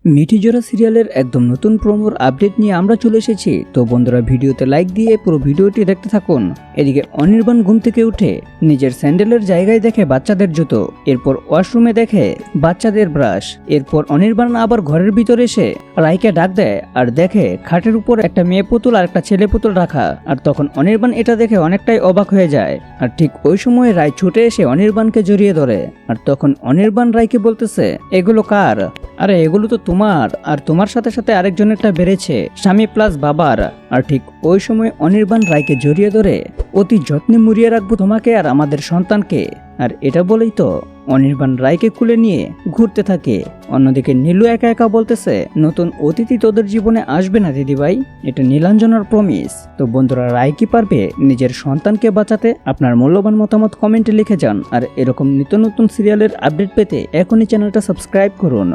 মিঠিজোড়া সিরিয়ালের একদম নতুন প্রোমোর আপডেট নিয়ে আমরা চলে এসেছি। তো বন্ধুরা, ভিডিওতে লাইক দিয়ে পুরো ভিডিওটি দেখতে থাকুন। এদিকে অনির্বাণ ঘুম থেকে উঠে নিজের স্যান্ডেলের জায়গায় দেখে বাচ্চাদের জুতো, এরপর ওয়াশরুমে দেখে বাচ্চাদের ব্রাশ। এরপর অনির্বাণ আবার ঘরের ভিতরে এসে রাইকে ডাক দেয় আর দেখে খাটের উপর একটা মেয়ে পুতুল আর একটা ছেলে পুতুল রাখা। আর তখন অনির্বাণ এটা দেখে অনেকটাই অবাক হয়ে যায়। আর ঠিক ওই সময় রায় ছুটে এসে অনির্বাণকে জড়িয়ে ধরে। আর তখন অনির্বাণ রায়কে বলতেছে, এগুলো কার? আরে এগুলো তো তোমার, আর তোমার সাথে সাথে আরেকজনেরটা বেড়েছে, স্বামী প্লাস বাবার। আর ঠিক ওই সময় অনির্বাণ রায়কে জড়িয়ে ধরে, অতি যত্নে মুড়িয়ে রাখবো তোমাকে আর আমাদের সন্তানকে। আর এটা বলেই তো অনির্বাণ রায়কে কুলে নিয়ে ঘুরতে থাকে। অন্যদিকে নীলু একা একা বলতেছে, নতুন অতিথি তোদের জীবনে আসবে না দিদিভাই, এটা নীলাঞ্জনার প্রমিস। তো বন্ধুরা, রায় কি পারবে নিজের সন্তানকে বাঁচাতে? আপনার মূল্যবান মতামত কমেন্টে লিখে যান। আর এরকম নিত্য নতুন সিরিয়ালের আপডেট পেতে এখনই চ্যানেলটা সাবস্ক্রাইব করুন।